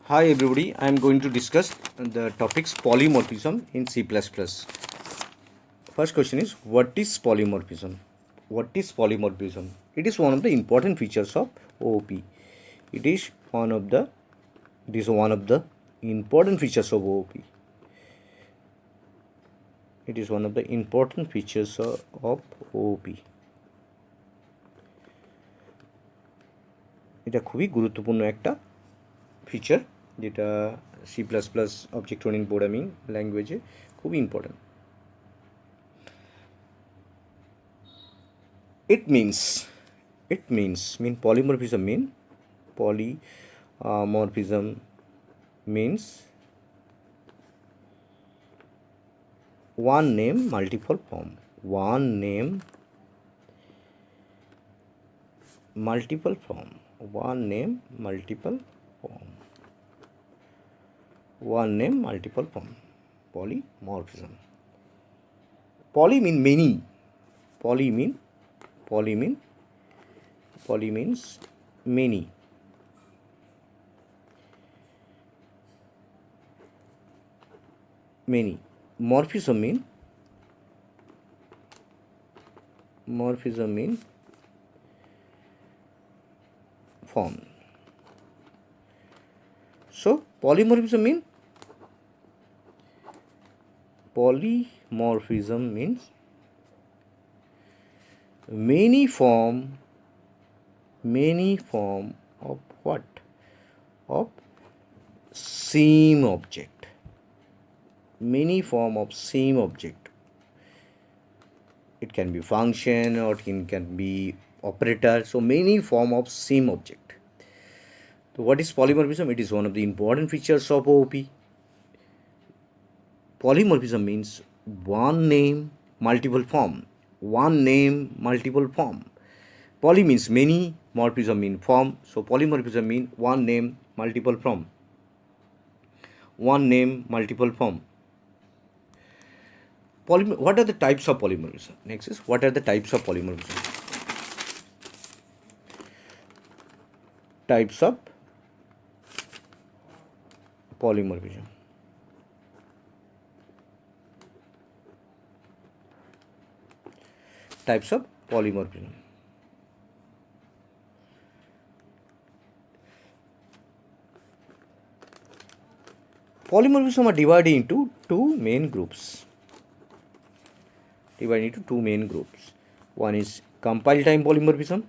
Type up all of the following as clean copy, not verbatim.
Hi everybody, I am going to discuss the topics polymorphism in C++. First question is, what is polymorphism? What is polymorphism? It is one of the important features of OOP. It is one of the important features of OOP. It is one of the important features of OOP. এটা খুবই গুরুত্বপূর্ণ একটা feature যেটা C plus plus object oriented programming ল্যাঙ্গুয়েজে খুবই important. It means polymorphism means one name multiple form. One name multiple form. One name multiple form. One name multiple form. Polymorphism. Poly mean many. Poly means many. Many. Morphism mean form. So polymorphism means many form of what? Of same object. Many form of same object. It can be function or it can be operator. So many form of same object. So what is polymorphism? It is one of the important features of OOP. Polymorphism means one name multiple form. One name multiple form. Poly means many, morphism means form. So polymorphism means one name multiple form. One name multiple form. What are the types of polymorphism? Next is, what are the types of polymorphism? Types of polymorphism. Types of polymorphism. Polymorphism are divided into two main groups. One is compile time polymorphism.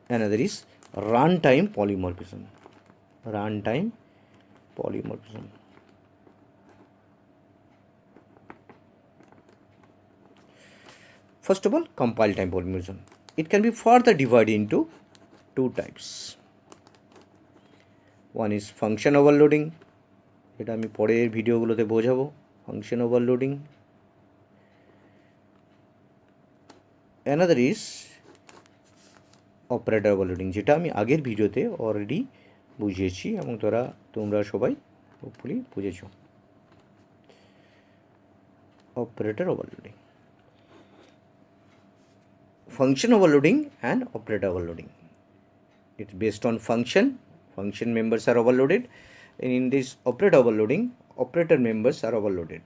Another is runtime polymorphism. First of all, compile time polymorphism. It can be further divided into two types. One is function overloading. এটা আমি পরের ভিডিওগুলোতে বোঝাবো, function overloading. Another is operator overloading, যেটা আমি আগের ভিডিওতে already বুঝিয়েছি এবং তোমরা সবাই হোপফুলি বুঝেছো। Operator overloading. Function overloading and operator overloading. It's based on function members are overloaded, and in this operator overloading, operator members are overloaded.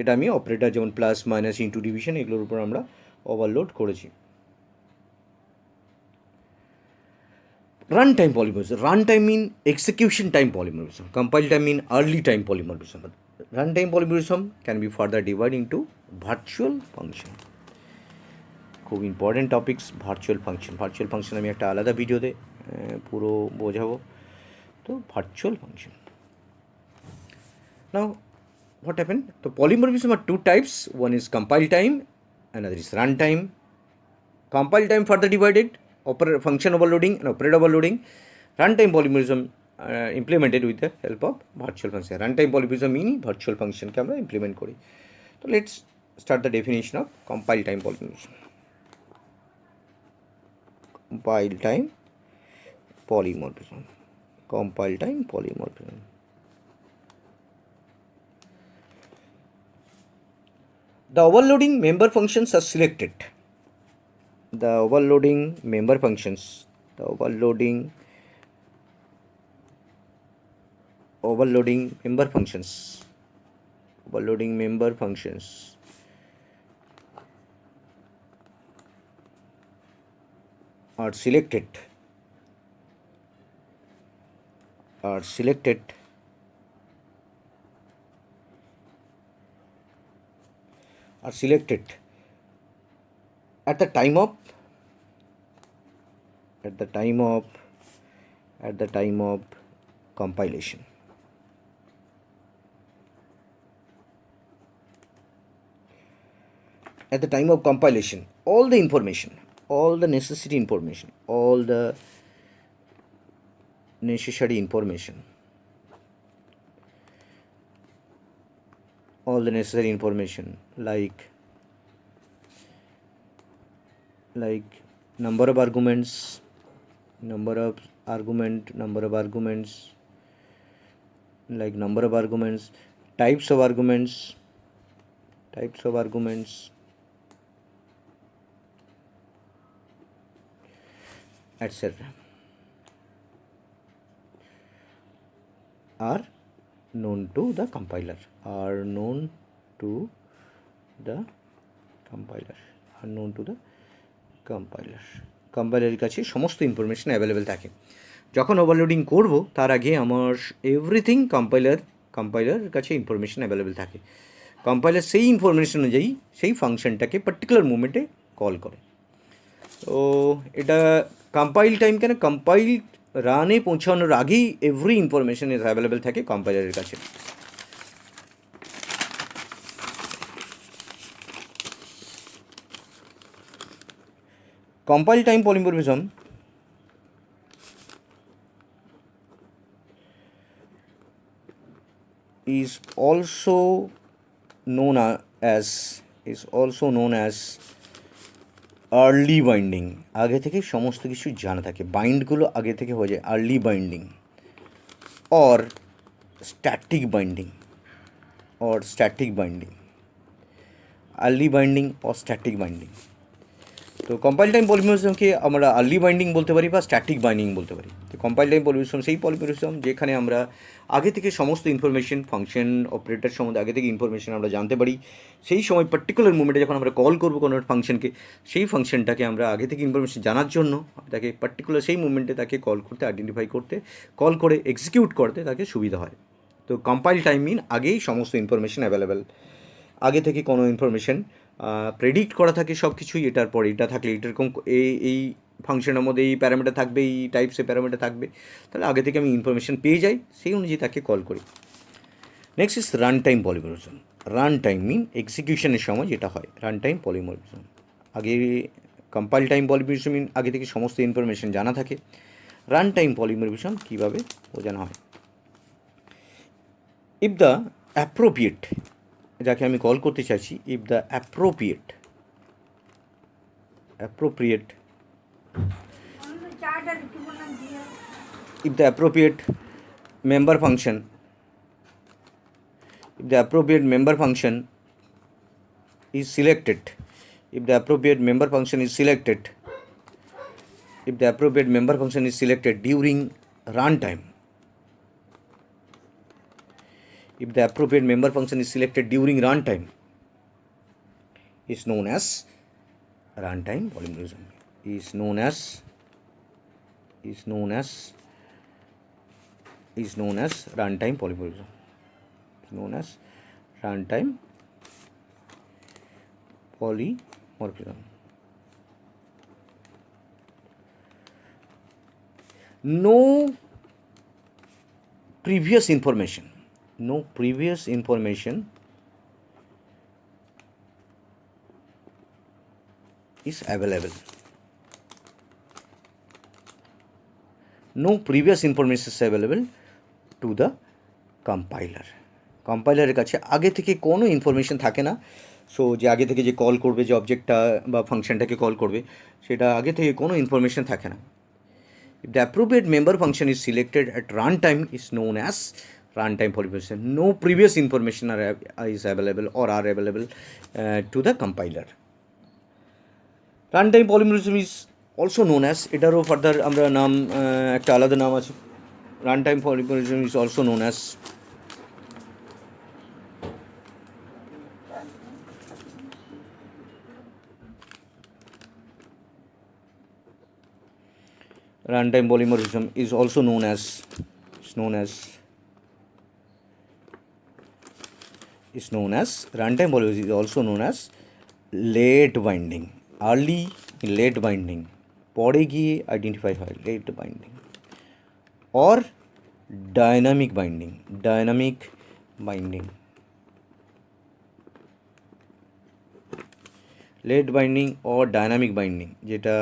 এটা আমি অপারেটর যেমন প্লাস মাইনাস ইনটু ডিভিশন এগুলোর উপর আমরা ওভারলোড করেছি। Runtime polymorphism. Runtime mean execution time polymorphism. Compile time mean early time polymorphism. Runtime polymorphism can be further divided into virtual function. খুব important topics virtual function আমি একটা আলাদা ভিডিওতে পুরো বোঝাবো। তো virtual function. Now what happened? So polymorphism are two types. One is compile time, another is runtime. Compile time further divided, function overloading and operator overloading. Runtime polymorphism implemented with the help of virtual function. Runtime polymorphism meaning virtual function কে আমরা implement করি। So let's start the definition of compile time polymorphism. Compile time polymorphism. The overloading member functions are selected. The overloading member functions. The overloading member functions. Overloading member functions are selected. Are selected at the time of compilation. At the time of compilation, all the information, all the necessary information, all the necessary information, all the necessary information like number of arguments, number of arguments, like number of arguments, types of arguments, etc. are known to the compiler, কম্পাইলারের কাছে সমস্ত information available থাকে। যখন overloading করব তার আগে আমার everything কম্পাইলারের কাছে information available থাকে। কম্পাইলার সেই ইনফরমেশন অনুযায়ী সেই ফাংশনটাকে পার্টিকুলার মোমেন্টে কল করে। তো এটা কম্পাইল টাইম কেন, কম্পাইল রানে পৌঁছানোর আগেই এভরি ইনফরমেশন ইজ অ্যাভেলেবেল থাকে কম্পাইলারের কাছে। Compile time polymorphism is also known as early binding. আগে থেকে সমস্ত কিছু জানা থাকে, বাইন্ডগুলো আগে থেকে হয়ে যায় early binding or static binding, early binding or static binding. তো কম্পাইল টাইম পলিমরফিজমকে আমরা আর্লি বাইন্ডিং বলতে পারি বা স্ট্যাটিক বাইন্ডিং বলতে পারি। তো কম্পাইল টাইম পলিমরফিজম সেই পলিমরফিজম যেখানে আমরা আগে থেকে সমস্ত ইনফরমেশন, ফাংশন, অপারেটর সম্বন্ধে আগে থেকে ইনফরমেশন আমরা জানতে পারি। সেই সময় পার্টিকুলার মোমেন্টে যখন আমরা কল করবো কোনো ফাংশনকে, সেই ফাংশনটাকে আমরা আগে থেকে ইনফরমেশন জানার জন্য তাকে পার্টিকুলার সেই মোমেন্টে তাকে কল করতে, আইডেন্টিফাই করতে, কল করে এক্সিকিউট করতে তাকে সুবিধা হয়। তো কম্পাইল টাইম মিন আগেই সমস্ত ইনফরমেশন অ্যাভেলেবেল, আগে থেকে কোনো ইনফরমেশন প্রেডিক্ট করা থাকে সব কিছুই, এটার পরে এটা থাকলে এরকম এই ফাংশনের মধ্যে এই প্যারামিটার থাকবে, এই টাইপসের প্যারামিটার থাকবে, তাহলে আগে থেকে আমি ইনফরমেশন পেয়ে যাই, সেই অনুযায়ী তাকে কল করি। Next is run time polymorphism. Run time mean এক্সিকিউশনের সময় যেটা হয়, রান টাইম পলিমরফিজম। আগে কম্পাইল টাইম পলিমরফিজম মিন আগে থেকে সমস্ত ইনফরমেশন জানা থাকে। রান টাইম পলিমরফিজম কীভাবে বোঝানো হয়? ইফ দ্য অ্যাপ্রোপ্রিয়েট, যাকে আমি কল করতে চাইছি, if the appropriate member function is selected, during runtime, is known as runtime polymorphism. Is known as runtime polymorphism. No previous information is available. No previous information is available to the compiler. কম্পাইলারের কাছে আগে থেকে কোনো information থাকে না। So যে আগে থেকে যে কল করবে, যে অবজেক্টটা বা ফাংশনটাকে কল করবে, সেটা আগে থেকে কোনো ইনফরমেশন থাকে না। If the appropriate member function is selected at runtime is known as runtime polymorphism. No previous information is available or are available to the compiler. Runtime polymorphism is also known as, এটারও further আমরা নাম একটা আলাদা নাম আছে, runtime polymorphism is also known as runtime polymorphism is also known as runtime polymorphism is also known as late binding, early late binding, পরে গিয়ে identify হয় late binding, or dynamic binding. Late binding or dynamic binding, যেটা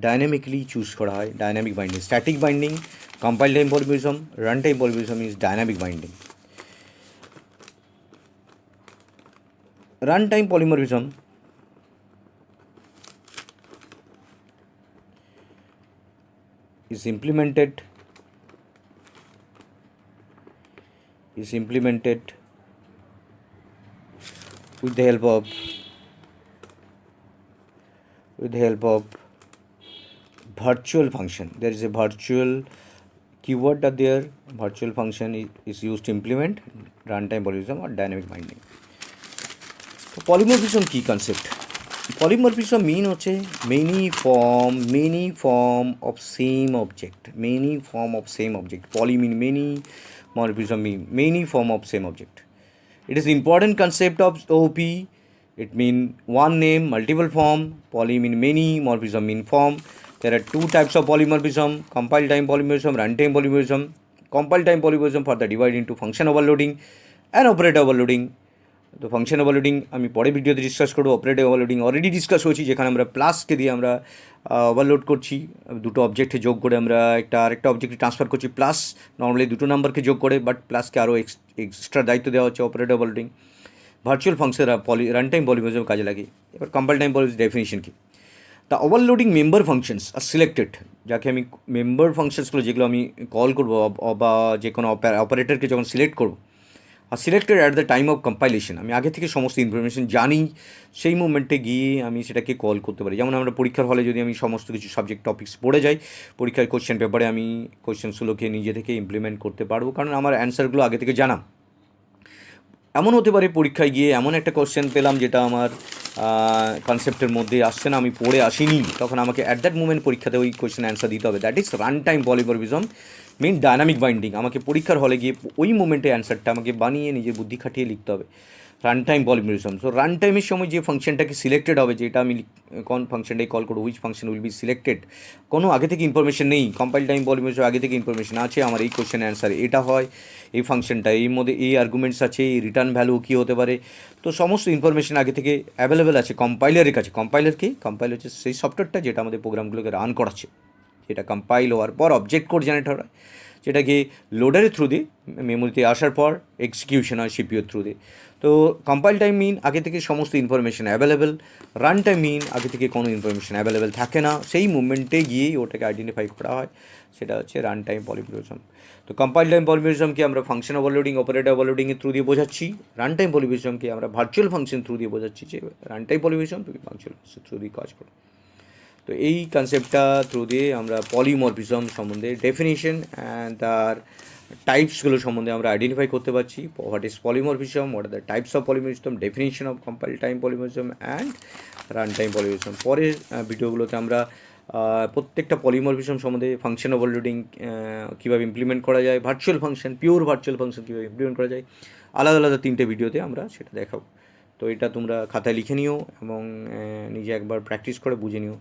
dynamically choose করা হয়, dynamic binding. Static binding, compile time polymorphism, run time polymorphism is dynamic binding. Run time polymorphism is implemented with the help of virtual function. There is a virtual keyword there. Virtual function is used to implement runtime polymorphism or dynamic binding. So polymorphism key concept. Polymorphism mean হচ্ছে many form of same object. Poly mean many, morphism mean many form of same object. It is important concept of OOP. It mean one name, multiple form. Poly mean many, morphism mean form. There are two types of polymorphism: compile time polymorphism, runtime polymorphism. Compile time polymorphism further divide into function overloading and operator overloading. তো function overloading আমি পরে ভিডিওতে discuss করবো। Operative overloading already discuss হয়েছি, যেখানে আমরা প্লাসকে দিয়ে আমরা ওভারলোড করছি, দুটো অবজেক্টে যোগ করে আমরা আরেকটা অবজেক্টে ট্রান্সফার করছি, প্লাস নর্মালি দুটো নাম্বারকে যোগ করে, বাট প্লাসকে আরও এক্সট্রা দায়িত্ব দেওয়া হচ্ছে operative overloading. Virtual function runtime polymorphism কাজে লাগে। এবার কম্পাইল টাইম পলিমরিজম ডেফিনিশন কি? The overloading member functions are selected, যাকে আমি মেম্বার ফাংশনসগুলো যেগুলো আমি কল করবো বা যে কোনো অপারেটরকে যখন সিলেক্ট করবো, are selected at the time of compilation, আমি আগে থেকে সমস্ত ইনফরমেশন জানি, সেই মুভমেন্টে গিয়ে আমি সেটাকে কল করতে পারি। যেমন আমরা পরীক্ষার হলে যদি আমি সমস্ত কিছু সাবজেক্ট টপিক্স পড়ে যাই, পরীক্ষার কোশ্চেন পেপারে আমি কোশ্চেনসগুলোকে নিজে থেকে ইমপ্লিমেন্ট করতে পারবো, কারণ আমার অ্যান্সারগুলো আগে থেকে জানা। এমন হতে পারে পরীক্ষায় গিয়ে এমন একটা কোশ্চেন পেলাম যেটা আমার কনসেপ্টের মধ্যে আসছে না, আমি পড়ে আসিনি, তখন আমাকে অ্যাট দ্যাট মুমেন্ট পরীক্ষাতে ওই কোশ্চেন অ্যান্সার দিতে হবে। That is run time polymorphism means dynamic binding. আমাকে পরীক্ষার হলে গিয়ে ওই মোমেন্টে অ্যান্সারটা আমাকে বানিয়ে নিজের বুদ্ধি খাটিয়ে লিখতে হবে। Run time polymorphism, so run টাইমের সময় যে ফাংশনটাকে সিলেক্টেড হবে, যেটা আমি কোন ফাংশনটাই কল করবো, which function will be selected, কোনো আগে থেকে ইনফরমেশন নেই। কম্পাইল টাইম পলিমরফিজম আগে থেকে ইনফরমেশন আছে, আমার এই কোশ্চেন অ্যান্সার এটা হয়, এই ফাংশনটা এর মধ্যে এই আর্গুমেন্টস আছে, এই রিটার্ন ভ্যালু কী হতে পারে, তো সমস্ত ইনফরমেশন আগে থেকে অ্যাভেলেবেল আছে কম্পাইলারের কাছে। কম্পাইলার কি? কম্পাইলার হচ্ছে সেই সফটওয়্যারটা যেটা আমাদের প্রোগ্রামগুলোকে রান করাচ্ছে, যেটা কম্পাইল হওয়ার পর অবজেক্ট কোড জেনারেট হয়, যেটাকে লোডারের থ্রু দিয়ে মেমোরিতে আসার পর এক্সিকিউশন হয় সিপিইউর থ্রু দিয়ে। তো কম্পাইল টাইম মিন আগে থেকে সমস্ত ইনফরমেশন অ্যাভেলেবেল, রান টাইম মিন আগে থেকে কোনো ইনফরমেশন অ্যাভেলেবেল থাকে না, সেই মুভমেন্টে গিয়েই ওটাকে আইডেন্টিফাই করা হয়, সেটা হচ্ছে রান টাইম পলিমরফিজম। তো কম্পাইল টাইম পলিমরফিজমকে আমরা ফাংশন ওভারলোডিং, অপারেটর ওভারলোডিংয়ের থ্রু দিয়ে বোঝাচ্ছি। রান টাইম পলিমরফিজমকে আমরা ভার্চুয়াল ফাংশন থ্রু দিয়ে বোঝাচ্ছি, যে রান টাইম পলিমরফিজম তুমি ভার্চুয়াল থ্রু দিয়ে কাজ করো। তো এই কনসেপ্টটা থ্রু দিয়ে আমরা পলিমরফিজম সম্বন্ধে ডেফিনিশন অ্যান্ড তার টাইপসগুলো সম্বন্ধে আমরা আইডেন্টিফাই করতে পারছি। What is polymorphism, what are the types of polymorphism, definition of compile time polymorphism and run time polymorphism. পরের ভিডিওগুলোতে আমরা প্রত্যেকটা পলিমরফিজম সম্বন্ধে, ফাংশন ওভারলোডিং কীভাবে ইমপ্লিমেন্ট করা যায়, virtual function, pure virtual function কীভাবে ইমপ্লিমেন্ট করা যায়, আলাদা আলাদা 3টে ভিডিওতে আমরা সেটা দেখাবো। তো এটা তোমরা খাতায় লিখে নিও এবং নিজে একবার প্র্যাকটিস করে বুঝে নিও।